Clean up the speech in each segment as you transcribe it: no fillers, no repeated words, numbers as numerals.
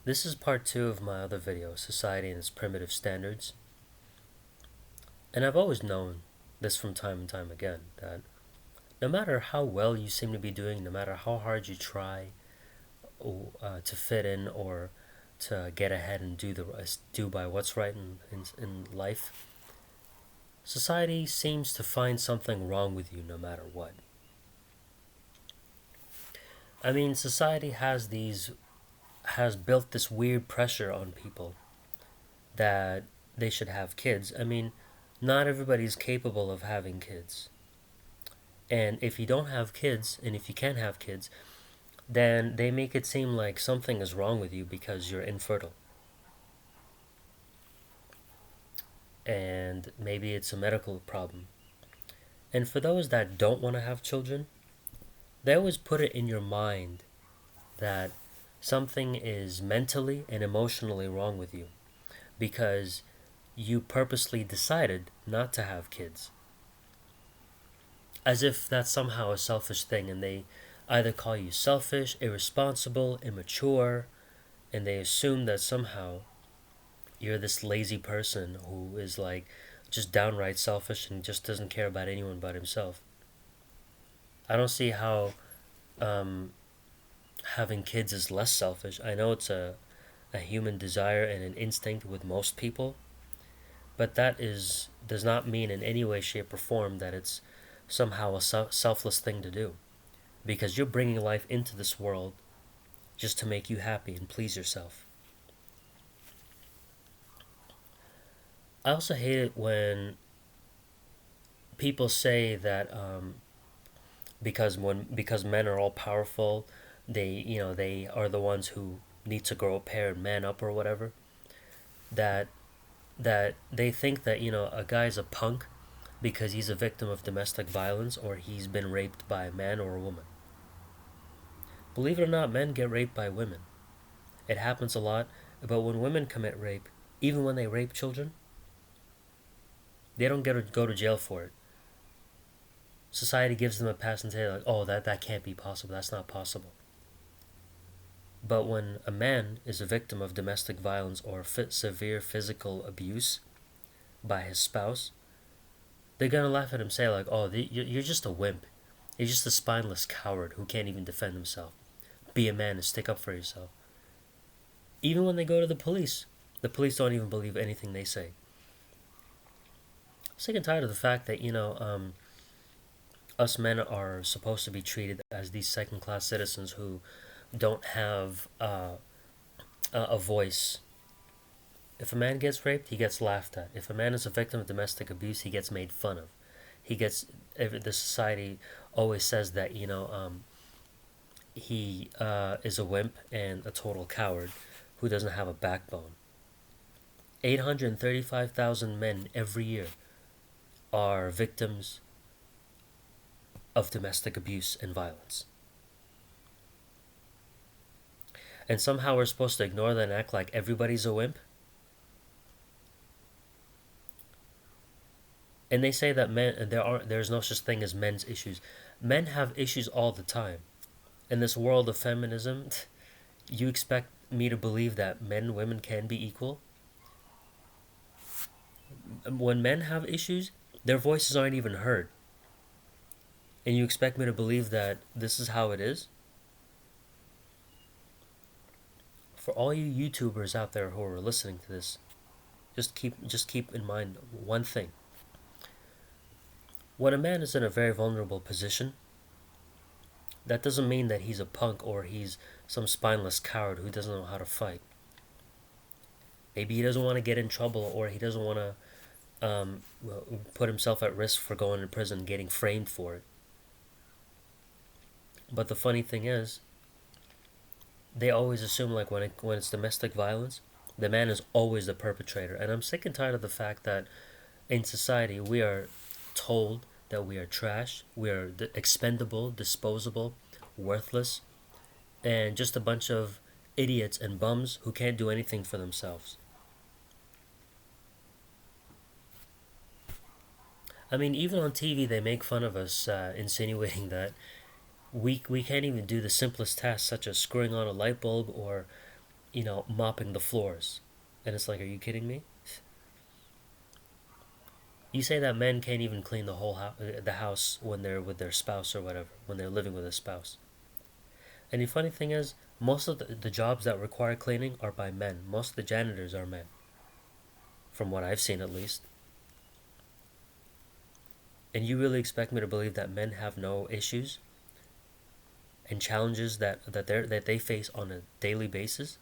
This is part two of my other video, Society and its Primitive Standards. And I've always known this from time and time again that no matter how well you seem to be doing, no matter how hard you try to fit in or to get ahead and do by what's right in life, society seems to find something wrong with you no matter what. I mean, society has built this weird pressure on people that they should have kids. I mean, not everybody's capable of having kids. And if you don't have kids, and if you can't have kids, then they make it seem like something is wrong with you because you're infertile. And maybe it's a medical problem. And for those that don't want to have children, they always put it in your mind that something is mentally and emotionally wrong with you because you purposely decided not to have kids. As if that's somehow a selfish thing, and they either call you selfish, irresponsible, immature, and they assume that somehow you're this lazy person who is like just downright selfish and just doesn't care about anyone but himself. I don't see how um, having kids is less selfish. I know it's a human desire and an instinct with most people, but that is does not mean in any way, shape, or form that it's somehow a selfless thing to do. Because you're bringing life into this world just to make you happy and please yourself. I also hate it when people say that because men are all powerful, they are the ones who need to grow a pair and man up or whatever. That that they think that a guy's a punk because he's a victim of domestic violence or he's been raped by a man or a woman. Believe it or not, men get raped by women. It happens a lot, but when women commit rape, even when they rape children, they don't get to go to jail for it. Society gives them a pass and say like, "Oh, that can't be possible. That's not possible." But when a man is a victim of domestic violence or severe physical abuse by his spouse, they're gonna laugh at him, say like, "Oh, you're just a wimp. You're just a spineless coward who can't even defend himself. Be a man and stick up for yourself." Even when they go to the police don't even believe anything they say. I'm sick and tired of the fact that us men are supposed to be treated as these second class citizens who don't have a voice. If a man gets raped, he gets laughed at. If a man is a victim of domestic abuse, he gets made fun of. The society always says that he is a wimp and a total coward who doesn't have a backbone. 835,000 men every year are victims of domestic abuse and violence. And somehow we're supposed to ignore that and act like everybody's a wimp? And they say that there's no such thing as men's issues. Men have issues all the time. In this world of feminism, you expect me to believe that men and women can be equal? When men have issues, their voices aren't even heard. And you expect me to believe that this is how it is? For all you YouTubers out there who are listening to this, just keep in mind one thing. When a man is in a very vulnerable position, that doesn't mean that he's a punk or he's some spineless coward who doesn't know how to fight. Maybe he doesn't want to get in trouble or he doesn't want to put himself at risk for going to prison and getting framed for it. But the funny thing is, they always assume like when it's domestic violence, the man is always the perpetrator. And I'm sick and tired of the fact that in society we are told that we are trash, we are expendable, disposable, worthless, and just a bunch of idiots and bums who can't do anything for themselves. I mean, even on TV, they make fun of us, insinuating that we can't even do the simplest tasks, such as screwing on a light bulb or mopping the floors. And it's like, are you kidding me? You say that men can't even clean the house when they're with their spouse or whatever, when they're living with a spouse. And the funny thing is, most of the jobs that require cleaning are by men. Most of the janitors are men, from what I've seen at least. And you really expect me to believe that men have no issues and challenges that they face on a daily basis?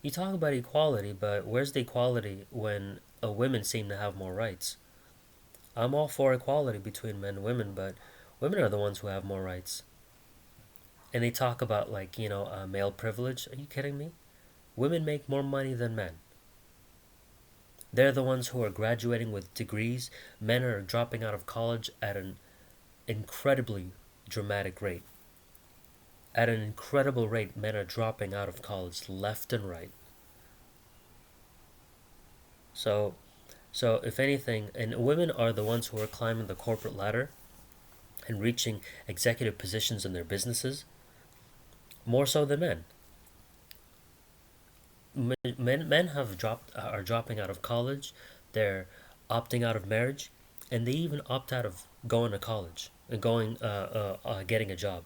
You talk about equality, but where's the equality when women seem to have more rights? I'm all for equality between men and women, but women are the ones who have more rights. And they talk about, like, male privilege. Are you kidding me? Women make more money than men. They're the ones who are graduating with degrees. Men are dropping out of college at an incredibly dramatic rate. At an incredible rate, men are dropping out of college left and right. So, so if anything, and women are the ones who are climbing the corporate ladder and reaching executive positions in their businesses more so than men. Men are dropping out of college. They're opting out of marriage, and they even opt out of going to college and getting a job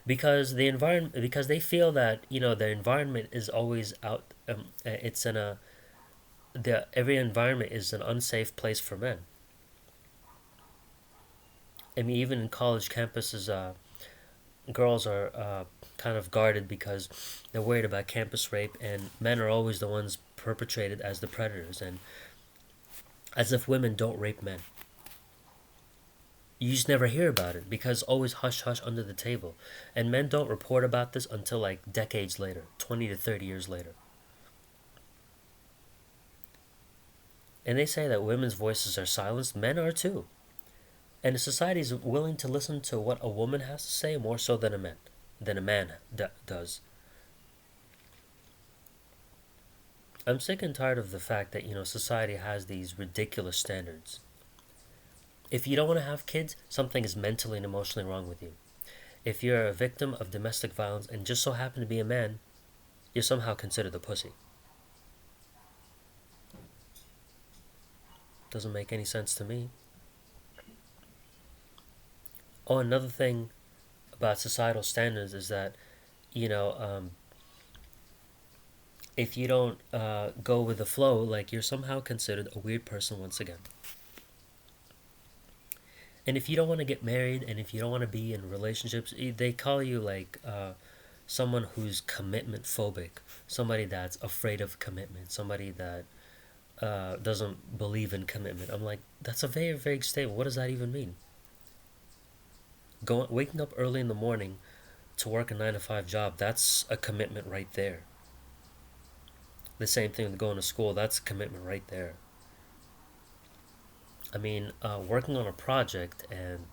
because they feel that the environment is always out. It's in a the Every environment is an unsafe place for men. I mean, even in college campuses, girls are kind of guarded because they're worried about campus rape, and men are always the ones perpetrated as the predators, and as if women don't rape men. You just never hear about it because always hush hush under the table, and men don't report about this until like decades later, 20 to 30 years later. And they say that women's voices are silenced. Men are too. And society is willing to listen to what a woman has to say more so than a man does. I'm sick and tired of the fact that society has these ridiculous standards. If you don't want to have kids, something is mentally and emotionally wrong with you. If you're a victim of domestic violence and just so happen to be a man, you're somehow considered a pussy. Doesn't make any sense to me. Oh, another thing about societal standards is that, you know, um, if you don't go with the flow, like you're somehow considered a weird person once again. And if you don't want to get married and if you don't want to be in relationships, they call you like someone who's commitment phobic, somebody that's afraid of commitment, somebody that doesn't believe in commitment. I'm like, that's a very vague statement. What does that even mean? Waking up early in the morning to work a 9 to 5 job, that's a commitment right there. The same thing with going to school, that's a commitment right there. I mean, working on a project and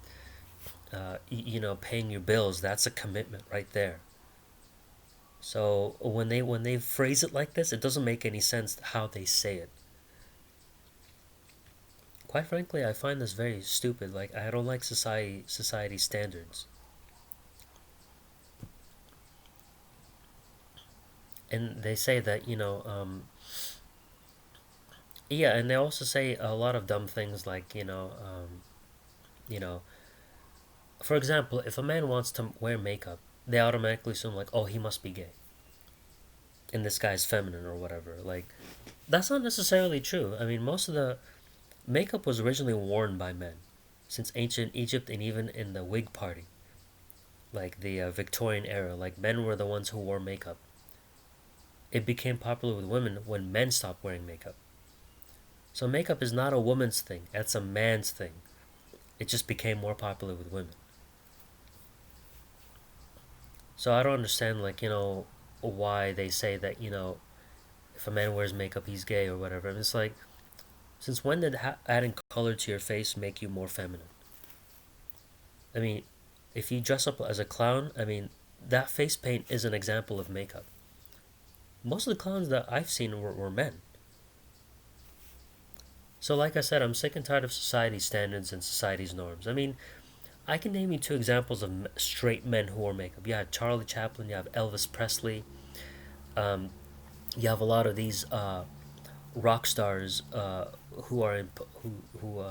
paying your bills, that's a commitment right there. So when they phrase it like this, it doesn't make any sense how they say it. Quite frankly, I find this very stupid. Like, I don't like society standards. And they say that yeah, and they also say a lot of dumb things like you know, for example, if a man wants to wear makeup, they automatically assume like, oh, he must be gay, and this guy's feminine or whatever. Like, that's not necessarily true. I mean, most of the makeup was originally worn by men since ancient Egypt and even in the Whig Party, like the Victorian era. Like, men were the ones who wore makeup. It became popular with women when men stopped wearing makeup. So makeup is not a woman's thing, it's a man's thing. It just became more popular with women. So I don't understand, like, why they say that, if a man wears makeup, he's gay or whatever. And it's like, since when did adding color to your face make you more feminine? I mean, if you dress up as a clown, I mean, that face paint is an example of makeup. Most of the clowns that I've seen were men. So, like I said, I'm sick and tired of society's standards and society's norms. I mean, I can name you two examples of straight men who wore makeup. You have Charlie Chaplin, you have Elvis Presley, um, you have a lot of these rock stars who are in who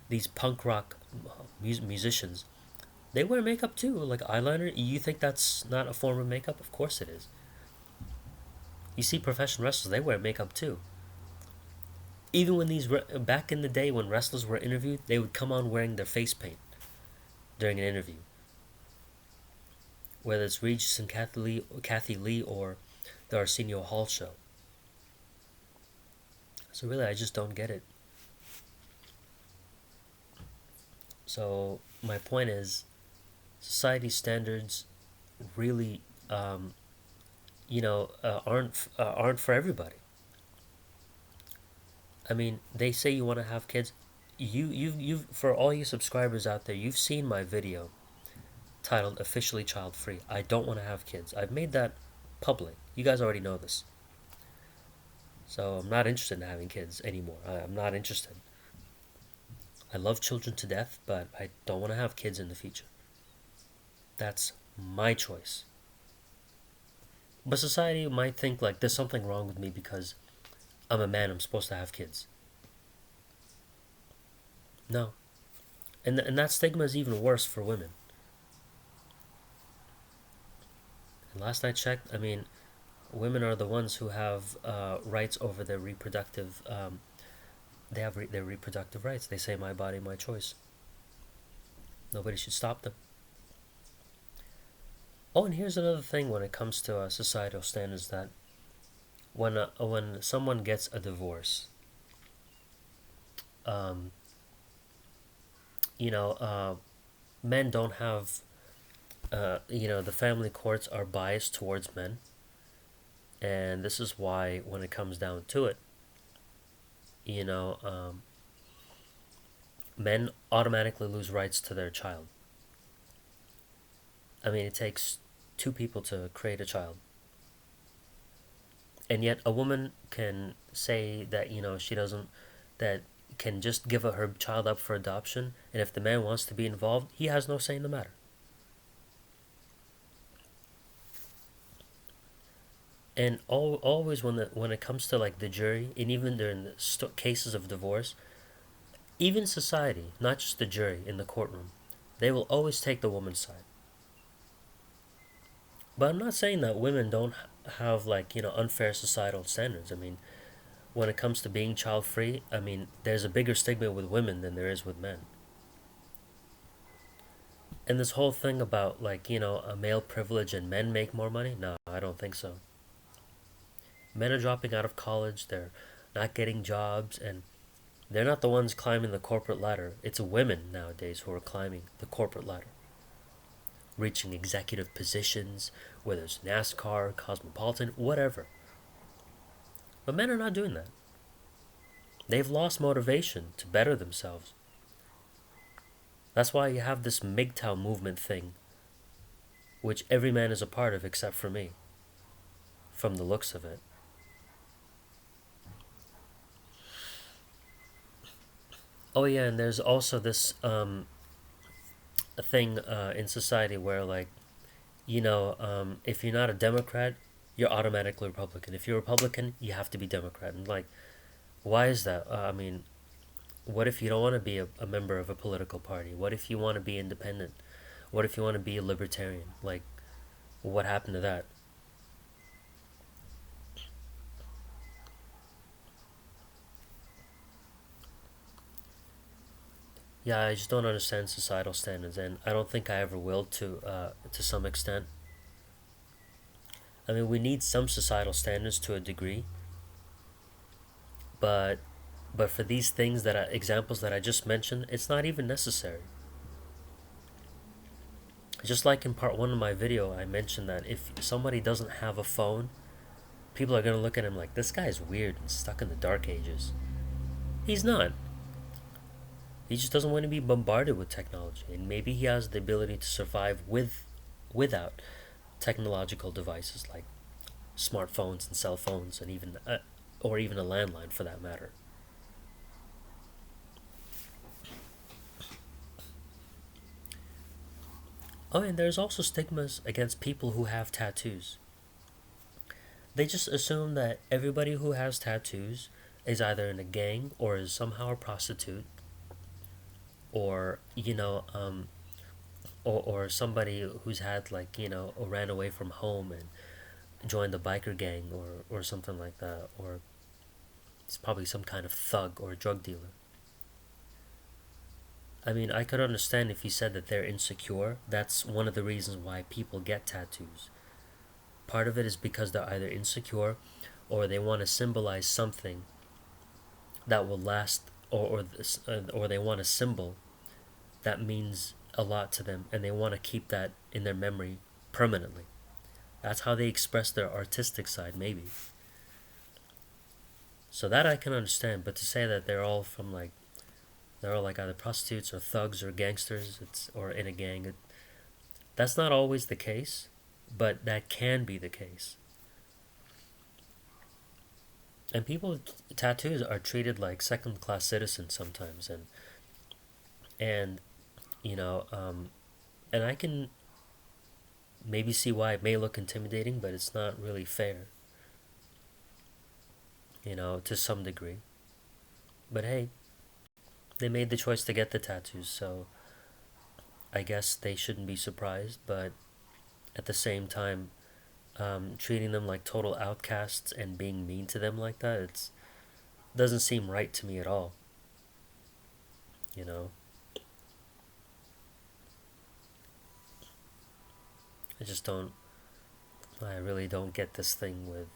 these punk rock musicians. They wear makeup too, like eyeliner. You think that's not a form of makeup? Of course it is. You see professional wrestlers, they wear makeup too. Even when back in the day when wrestlers were interviewed, they would come on wearing their face paint during an interview. Whether it's Regis and Kathy Lee or the Arsenio Hall show. So really, I just don't get it. So my point is, society standards really, aren't for everybody. I mean, they say you want to have kids. You for all you subscribers out there, you've seen my video titled "Officially Child Free." I don't want to have kids. I've made that public. You guys already know this. So I'm not interested in having kids anymore. I'm not interested. I love children to death, but I don't want to have kids in the future. That's my choice. But society might think like there's something wrong with me because I'm a man, I'm supposed to have kids. No. And that stigma is even worse for women. And last I checked, I mean, women are the ones who have rights over their reproductive. They have their reproductive rights. They say, "My body, my choice." Nobody should stop them. Oh, and here's another thing when it comes to societal standards that when someone gets a divorce, um, you know, men don't have, the family courts are biased towards men, and this is why when it comes down to it, you know, men automatically lose rights to their child. I mean, it takes two people to create a child. And yet, a woman can say that, she doesn't, that can just give her child up for adoption, and if the man wants to be involved, he has no say in the matter. And always when it comes to like the jury, and even during the cases of divorce, even society, not just the jury in the courtroom, they will always take the woman's side. But I'm not saying that women don't have like unfair societal standards. I mean, when it comes to being child free, I mean, there's a bigger stigma with women than there is with men. And this whole thing about like a male privilege and men make more money, no, I don't think so. Men are dropping out of college, they're not getting jobs, and they're not the ones climbing the corporate ladder. It's women nowadays who are climbing the corporate ladder, reaching executive positions, whether it's NASCAR, Cosmopolitan, whatever. But men are not doing that. They've lost motivation to better themselves. That's why you have this MGTOW movement thing, which every man is a part of except for me, from the looks of it. Oh yeah, and there's also this a thing in society where like if you're not a Democrat, you're automatically Republican. If you're Republican, you have to be Democrat. And like, why is that? I mean, what if you don't want to be a member of a political party? What if you want to be independent? What if you want to be a libertarian? Like, what happened to that? Yeah, I just don't understand societal standards, and I don't think I ever will to some extent. I mean, we need some societal standards to a degree, but for these things examples that I just mentioned, it's not even necessary. Just like in part one of my video, I mentioned that if somebody doesn't have a phone, people are gonna look at him like this guy's weird and stuck in the dark ages. He's not. He just doesn't want to be bombarded with technology, and maybe he has the ability to survive without technological devices like smartphones and cell phones, and even a landline for that matter. Oh, and there's also stigmas against people who have tattoos. They just assume that everybody who has tattoos is either in a gang or is somehow a prostitute, or or somebody who's had like or ran away from home and joined the biker gang or something like that, or it's probably some kind of thug or drug dealer. I mean, I could understand if you said that they're insecure. That's one of the reasons why people get tattoos. Part of it is because they're either insecure or they want to symbolize something that will last, or they want a symbol that means a lot to them and they want to keep that in their memory permanently. That's how they express their artistic side, maybe. So that I can understand, but to say that they're all like either prostitutes or thugs or gangsters, or in a gang, that's not always the case, but that can be the case. And people with tattoos are treated like second class citizens sometimes, and you know, and I can maybe see why it may look intimidating, but it's not really fair, to some degree. But hey, they made the choice to get the tattoos, so I guess they shouldn't be surprised. But at the same time, treating them like total outcasts and being mean to them like that, it doesn't seem right to me at all. You know, I just don't. I really don't get this thing with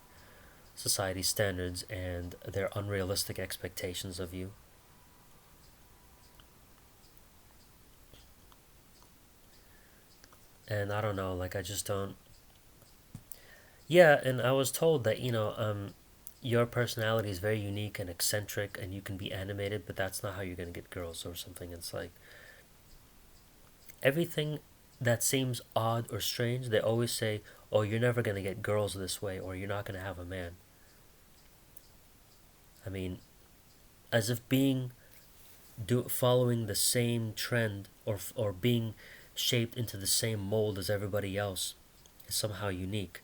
society standards and their unrealistic expectations of you. And I don't know, like I just don't. Yeah, and I was told that your personality is very unique and eccentric, and you can be animated, but that's not how you're gonna get girls or something. It's like everything that seems odd or strange, they always say, "Oh, you're never gonna get girls this way, or you're not gonna have a man." I mean, as if following the same trend, or being shaped into the same mold as everybody else is somehow unique.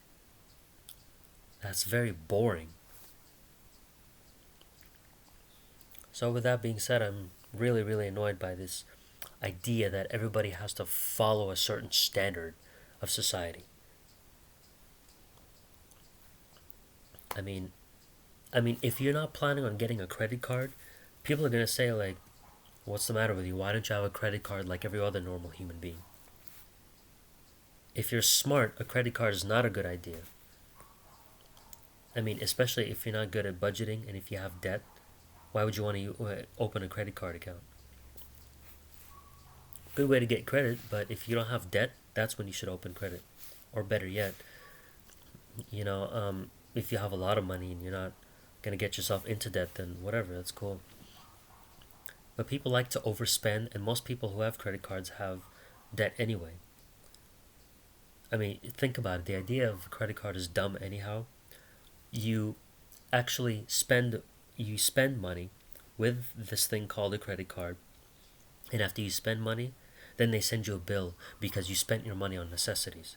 That's very boring. So with that being said, I'm really really annoyed by this idea that everybody has to follow a certain standard of society. I mean, if you're not planning on getting a credit card, people are gonna say like, "What's the matter with you? Why don't you have a credit card like every other normal human being?" If you're smart, a credit card is not a good idea. I mean, especially if you're not good at budgeting and if you have debt, why would you want to open a credit card account? Good way to get credit, but if you don't have debt, that's when you should open credit. Or better yet, if you have a lot of money and you're not gonna get yourself into debt, then whatever, that's cool. But people like to overspend, and most people who have credit cards have debt anyway. I mean, think about it. The idea of a credit card is dumb anyhow. You actually spend money with this thing called a credit card, and after you spend money, then they send you a bill because you spent your money on necessities.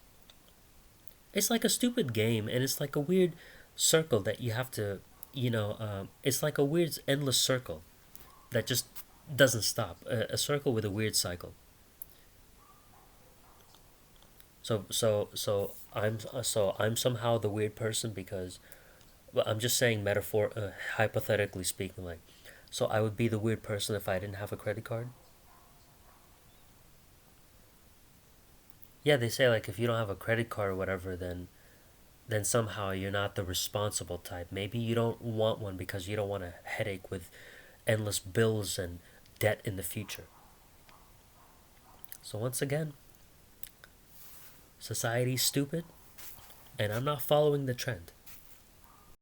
It's like a stupid game, and it's like a weird circle that you have to, it's like a weird endless circle that just doesn't stop. A circle with a weird cycle. So I'm somehow the weird person because, well, I'm just saying hypothetically speaking, like, so I would be the weird person if I didn't have a credit card. Yeah, they say like if you don't have a credit card or whatever, then somehow you're not the responsible type. Maybe you don't want one because you don't want a headache with endless bills and debt in the future. So once again, society's stupid, and I'm not following the trend.